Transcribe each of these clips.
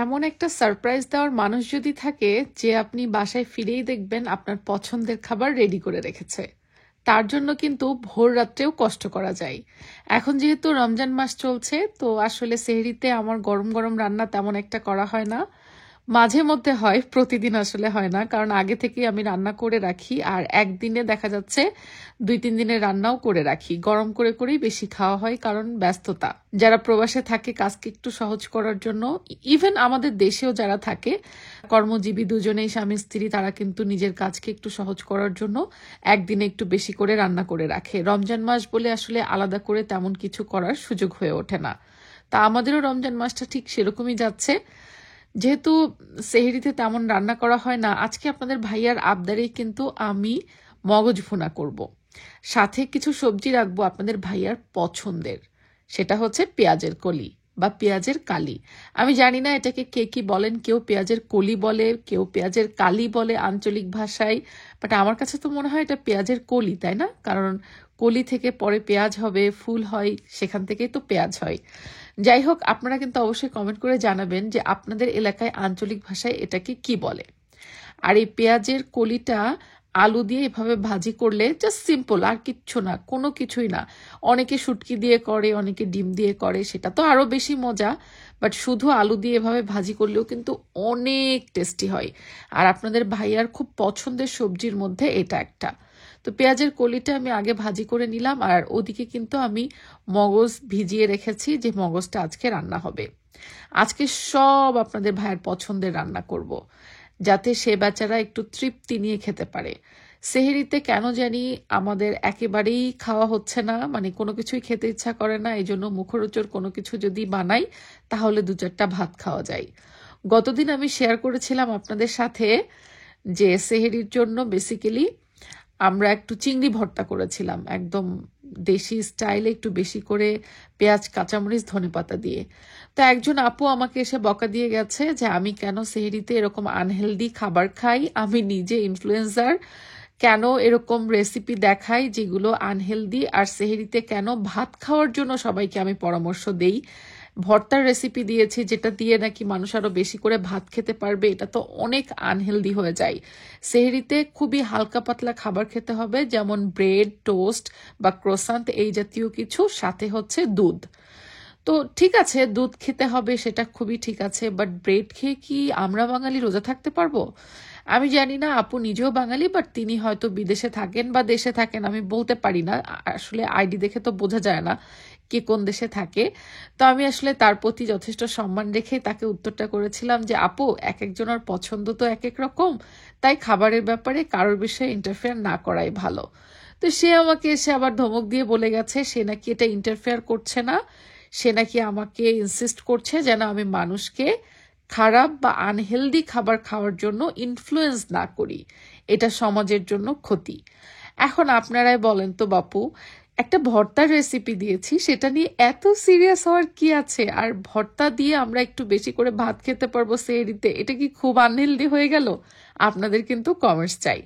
এমন একটা সারপ্রাইজ দেওয়ার মানুষ যদি থাকে যে আপনি বাসায় ফিরেই দেখবেন আপনার পছন্দের খাবার রেডি করে রেখেছে, তার জন্য কিন্তু ভোর রাত্রেও কষ্ট করা যায়। এখন যেহেতু রমজান মাস চলছে, তো আসলে সেহরিতে আমার গরম গরম রান্না তেমন একটা করা হয় না। মাঝে মধ্যে হয়, প্রতিদিন আসলে হয় না, কারণ আগে থেকেই আমি রান্না করে রাখি। আর একদিনে দেখা যাচ্ছে 2-3 দিনের রান্নাও করে রাখি, গরম করে করেই বেশি খাওয়া হয়, কারণ ব্যস্ততা। যারা প্রবাসে থাকে কাজকে একটু সহজ করার জন্য, ইভেন আমাদের দেশেও যারা থাকে কর্মজীবী দুজনেই স্বামী স্ত্রী, তারা কিন্তু নিজের কাজকে একটু সহজ করার জন্য একদিনে একটু বেশি করে রান্না করে রাখে। রমজান মাস বলে আসলে আলাদা করে তেমন কিছু করার সুযোগ হয়ে ওঠে না। তা আমাদেরও রমজান মাসটা ঠিক সেরকমই যাচ্ছে। যেহেতু সেহরিতে তেমন রান্না করা হয় না, আজকে আপনাদের ভাইয়ার আবদারেই কিন্তু আমি মগজ ভুনা করব। সাথে কিছু সবজি রাখবো আপনাদের ভাইয়ার পছন্দের, সেটা হচ্ছে পেঁয়াজের কলি বা পেঁয়াজের কালি। আমি জানি না এটাকে কে কি বলেন, কেউ পেঁয়াজের কলি বলে, কেউ পেঁয়াজের কালি বলে আঞ্চলিক ভাষায়, বাট আমার কাছে তো মনে হয় এটা পেঁয়াজের কলি, তাই না? কারণ কলি থেকে পরে পেঁয়াজ হবে, ফুল হয়, সেখান থেকেই তো পেঁয়াজ হয়। যাই হোক, আপনারা কিন্তু অবশ্যই কমেন্ট করে জানাবেন যে আপনাদের এলাকায় আঞ্চলিক ভাষায় এটাকে কি বলে। আর এই পেঁয়াজের কলিটা আলু দিয়ে এভাবে ভাজি করলে জাস্ট সিম্পল, আর কিচ্ছু না, কোনো কিছুই না। অনেকে শুটকি দিয়ে করে, অনেকে ডিম দিয়ে করে, সেটা তো আরো বেশি মজা। বাট শুধু আলু দিয়ে এভাবে ভাজি করলেও কিন্তু অনেক টেস্টি হয়। আর আপনাদের ভাইয়ার খুব পছন্দের সবজির মধ্যে এটা একটা। তো পেঁয়াজের কলিটা আমি আগে ভাজি করে নিলাম, আর ওদিকে কিন্তু আমি মগজ ভিজিয়ে রেখেছি, যে মগজটা আজকে রান্না হবে। আজকে সব আপনাদের ভাইয়ের পছন্দের রান্না করব, যাতে সে বেচারা একটু তৃপ্তি নিয়ে খেতে পারে। সেহরিতে কেন জানি আমাদের একেবারেই খাওয়া হচ্ছে না, মানে কোনো কিছুই খেতে ইচ্ছা করে না। এই জন্য মুখরোচর কোনো কিছু যদি বানাই তাহলে 2-4টা ভাত খাওয়া যায়। গতদিন আমি শেয়ার করেছিলাম আপনাদের সাথে যে সেহরির জন্য বেসিক্যালি আমরা একটু চিংড়ি ভর্তা করেছিলাম, একদম দেশি স্টাইলে, একটু বেশি করে পেঁয়াজ, কাঁচামরিচ, ধনেপাতা দিয়ে। তো একজন আপু আমাকে এসে বকা দিয়ে গেছে যে আমি কেন সেহরিতে এরকম আনহেলদি খাবার খাই, আমি নিজে ইনফ্লুয়েন্সার, কেন এরকম রেসিপি দেখাই যেগুলো আনহেলদি, আর সেহরিতে কেন ভাত খাওয়ার জন্য সবাইকে আমি পরামর্শ দেই। ভর্তার রেসিপি দিয়েছি যেটা দিয়ে নাকি মানুষ আরো বেশি করে ভাত খেতে পারবে, এটা তো অনেক আনহেলদি হয়ে যায়। সেহরিতে খুবই হালকা পাতলা খাবার খেতে হবে, যেমন ব্রেড, টোস্ট বা ক্রোসান্ট, এই জাতীয় কিছু, সাথে হচ্ছে দুধ। তো ঠিক আছে, দুধ খেতে হবে, সেটা খুবই ঠিক আছে, বাট ব্রেড খেয়ে কি আমরা বাঙালি রোজা থাকতে পারবো? আমি জানি না, আপু নিজেও বাঙালি, বাট তিনি হয়তো বিদেশে থাকেন বা দেশে থাকেন, আমি বলতে পারি না, আসলে আইডি দেখে তো বোঝা যায় না কে কোন দেশে থাকে। তো আমি আসলে তার প্রতি যথেষ্ট সম্মান রেখে তাকে উত্তরটা করেছিলাম যে আপু, এক একজনের পছন্দ তো এক এক রকম, তাই খাবারের ব্যাপারে কারোর বিষয়ে ইন্টারফেয়ার না করাই ভালো। তো সে আমাকে এসে আবার ধমক দিয়ে বলে গেছে সে নাকি এটা ইন্টারফেয়ার করছে না, সে নাকি আমাকে ইনসিস্ট করছে যেন আমি মানুষকে খারাপ বা আনহেলদি খাবার খাওয়ার জন্য ইনফ্লুয়েন্স না করি, এটা সমাজের জন্য ক্ষতি। এখন আপনারাই বলেন তো বাপু, একটা ভর্তার রেসিপি দিয়েছি, সেটা নিয়ে এত সিরিয়াস হওয়ার কি আছে? আর ভর্তা দিয়ে আমরা একটু বেশি করে ভাত খেতে পারবো সেহরিতে, এটা কি খুব আনহেলদি হয়ে গেল? আপনাদের কিন্তু কমেন্টস চাই।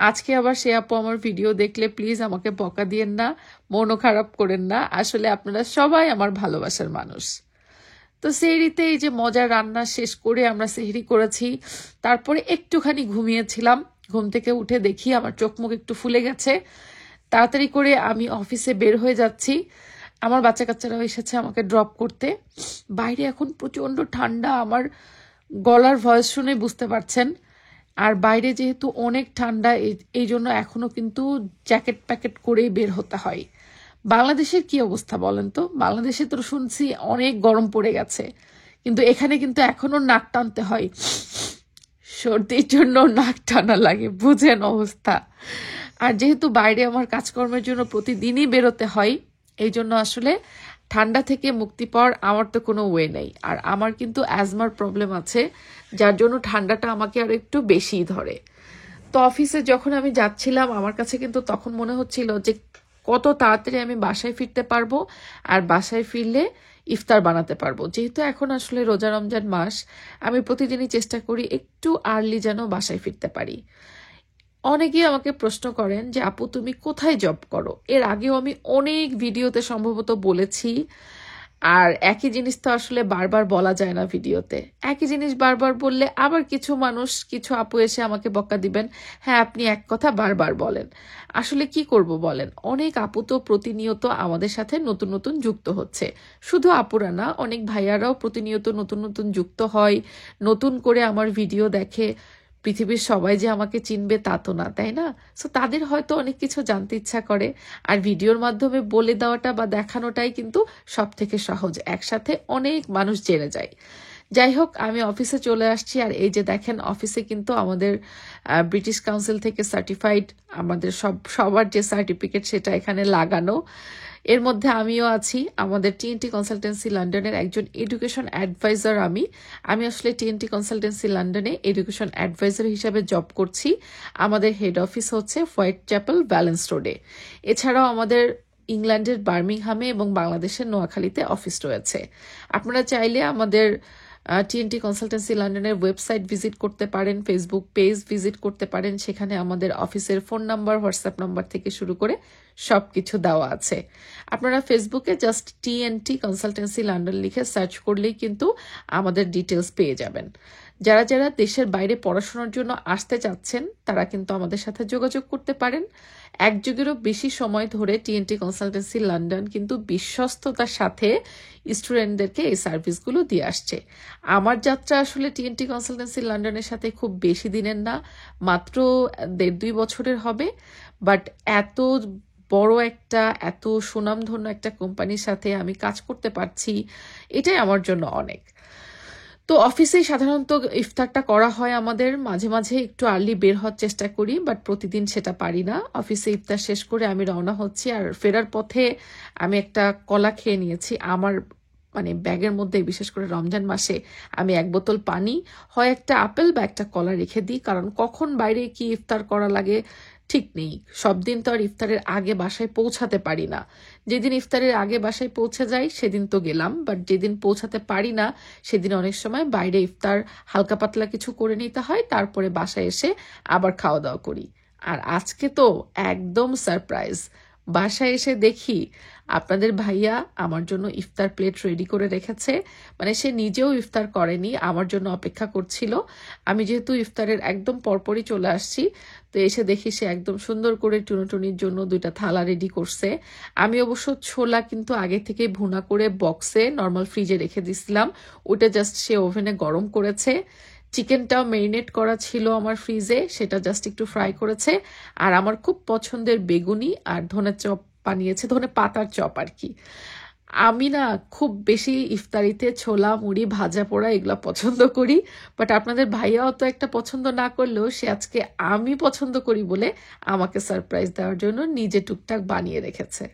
আজকে আবার সে আপু আমার ভিডিও দেখলে প্লিজ আমাকে বকা দিয়েন না, মনও খারাপ করেন না, আসলে আপনারা সবাই আমার ভালোবাসার মানুষ। তো সেহরিতে এই যে মজার রান্না শেষ করে আমরা সেহরি করেছি, তারপরে একটুখানি ঘুমিয়েছিলাম। ঘুম থেকে উঠে দেখি আমার চোখ মুখ একটু ফুলে গেছে। তাড়াতাড়ি করে আমি অফিসে বের হয়ে যাচ্ছি। আমার বাচ্চা কাচ্চারাও এসেছে আমাকে ড্রপ করতে। বাইরে এখন প্রচন্ড ঠান্ডা, আমার গলার ভয়েস শুনে বুঝতে পারছেন। আর বাইরে যেহেতু অনেক ঠান্ডা, এই জন্য এখনো কিন্তু জ্যাকেট প্যাকেট করেই বের হতে হয়। বাংলাদেশের কি অবস্থা বলেন তো? বাংলাদেশে তো শুনছি অনেক গরম পড়ে গেছে, কিন্তু এখানে কিন্তু এখনো নাক টানতে হয়, সর্দির জন্য নাক টানা লাগে, বুঝেন অবস্থা। আর যেহেতু বাইরে আমার কাজকর্মের জন্য প্রতিদিনই বেরোতে হয়, এই জন্য আসলে ঠান্ডা থেকে মুক্তি পাওয়ার আমার তো কোনো ওয়ে নেই। আর আমার কিন্তু অ্যাজমার প্রবলেম আছে, যার জন্য ঠান্ডাটা আমাকে আর একটু বেশিই ধরে। তো অফিসে যখন আমি যাচ্ছিলাম, আমার কাছে কিন্তু তখন মনে হচ্ছিল যে কত তাড়াতাড়ি আমি বাসায় ফিরতে পারবো, আর বাসায় ফিরলে ইফতার বানাতে পারবো। যেহেতু এখন আসলে রোজা রমজান মাস, আমি প্রতিদিনই চেষ্টা করি একটু আর্লি যেন বাসায় ফিরতে পারি। অনেকেই আমাকে প্রশ্ন করেন যে আপু তুমি কোথায় জব করো? এর আগেও আমি অনেক ভিডিওতে সম্ভবত বলেছি, আর একই জিনিস তো আসলে বারবার বলা যায় না ভিডিওতে। একই জিনিস বারবার বললে আবার কিছু মানুষ, কিছু আপু এসে আমাকে বকা দিবেন, হ্যাঁ আপনি এক কথা বারবার বলেন। আসলে কি করব বলেন, অনেক আপু তো প্রতিনিয়ত আমাদের সাথে নতুন নতুন যুক্ত হচ্ছে। শুধু আপুরা না, অনেক ভাইয়ারাও প্রতিনিয়ত নতুন নতুন যুক্ত হয়, নতুন করে আমার ভিডিও দেখে। পৃথিবীর সবাই যে আমাকে চিনবে তা তো না, তাই না? সো তাদের হয়তো অনেক কিছু জানতে ইচ্ছা করে, আর ভিডিওর মাধ্যমে বলে দেওয়াটা বা দেখানোটাই কিন্তু সব থেকে সহজ, একসাথে অনেক মানুষ জেনে যায়। যাই হোক, আমি অফিসে চলে আসছি, আর এই যে দেখেন অফিসে কিন্তু আমাদের ব্রিটিশ কাউন্সিল থেকে সার্টিফাইড আমাদের সবার যে সার্টিফিকেট সেটা এখানে লাগানো। এর মধ্যে আমিও আছি। আমাদের টিএনটি কনসালটেন্সি লন্ডনের একজন এডুকেশন অ্যাডভাইজার। আমি আসলে টিএনটি কনসালটেন্সি লন্ডনে এডুকেশন অ্যাডভাইজার হিসাবে জব করছি। আমাদের হেড অফিস হচ্ছে হোয়াইট চ্যাপেল ব্যালেন্স রোডে। এছাড়াও আমাদের ইংল্যান্ডের বার্মিংহামে এবং বাংলাদেশের নোয়াখালীতে অফিস রয়েছে। আপনারা চাইলে আমাদের টিএনটি কনসালটেন্সি লন্ডনের ওয়েবসাইট ভিজিট করতে পারেন, ফেসবুক পেজ ভিজিট করতে পারেন। সেখানে আমাদের অফিসের ফোন নাম্বার, হোয়াটসঅ্যাপ নাম্বার থেকে শুরু করে সবকিছু দেওয়া আছে। আপনারা ফেসবুকে জাস্ট টিএনটি কনসালটেন্সি লন্ডন লিখে সার্চ করলেই কিন্তু আমাদের ডিটেলস পেয়ে যাবেন। যারা যারা দেশের বাইরে পড়াশোনার জন্য আসতে চাচ্ছেন তারা কিন্তু আমাদের সাথে যোগাযোগ করতে পারেন। এক যুগেরও বেশি সময় ধরে টিএনটি কনসালটেন্সি লন্ডন কিন্তু বিশ্বস্ততার সাথে স্টুডেন্টদেরকে এই সার্ভিসগুলো দিয়ে আসছে। আমার যাত্রা আসলে টিএনটি কনসালটেন্সি লন্ডনের সাথে খুব বেশি দিনের না, মাত্র 1.5-2 বছরের হবে। বাট এত বড় একটা, এত সুনামধন্য একটা কোম্পানির সাথে আমি কাজ করতে পারছি, এটাই আমার জন্য অনেক। তো অফিসেই সাধারণত ইফতারটা করা হয় আমাদের। মাঝে মাঝে একটু আর্লি বের হওয়ার চেষ্টা করি, বাট প্রতিদিন সেটা পারি না। অফিসে ইফতার শেষ করে আমি রওনা হচ্ছি, আর ফেরার পথে আমি একটা কলা খেয়ে নিয়েছি। আমার ব্যাগের মধ্যে, বিশেষ করে রমজান মাসে, আমি 1 বোতল পানি, হয় একটা আপেল বা একটা কলা রেখে দিই, কারণ কখন বাইরে কি ইফতার করা লাগে ঠিক নেই। সব দিন তো আর ইফতারের আগে বাসায় পৌঁছাতে পারি না। যেদিন ইফতারের আগে বাসায় পৌঁছে যাই সেদিন তো গেলাম, বাট যেদিন পৌঁছাতে পারি না সেদিন অনেক সময় বাইরে ইফতার হালকা পাতলা কিছু করে নিতে হয়, তারপরে বাসায় এসে আবার খাওয়া দাওয়া করি। আর আজকে তো একদম সারপ্রাইজ, বাসায় এসে দেখি আপনাদের ভাইয়া আমার জন্য ইফতার প্লেট রেডি করে রেখেছে। সে নিজেও ইফতার করেনি, আমার জন্য অপেক্ষা করছিল। আমি যেহেতু ইফতারের একদম পরপরই চলে আসছি, তো এসে দেখি সে একদম সুন্দর করে টুনটুনির জন্য 2টা থালা রেডি করছে। আমি অবশ্য ছোলা কিন্তু আগে থেকে ভুনা করে বক্সে নর্মাল ফ্রিজে রেখে দিছিলাম, ওটা জাস্ট সে ওভেনে গরম করেছে। চিকেনটাও মেরিনেট করা ছিল আমার ফ্রিজে, সেটা জাস্ট একটু ফ্রাই করেছে। আর আমার খুব পছন্দের বেগুনি আর ধনে চপ বানিয়েছে, ধনে পাতার চপ আর কি। আমি না খুব বেশি ইফতারিতে ছোলা, মুড়ি, ভাজা পোড়া এগুলো পছন্দ করি, বাট আপনাদের ভাইয়াও তো একটা পছন্দ না করলেও সে আজকে আমি পছন্দ করি বলে আমাকে সারপ্রাইজ দেওয়ার জন্য নিজে টুকটাক বানিয়ে রেখেছে।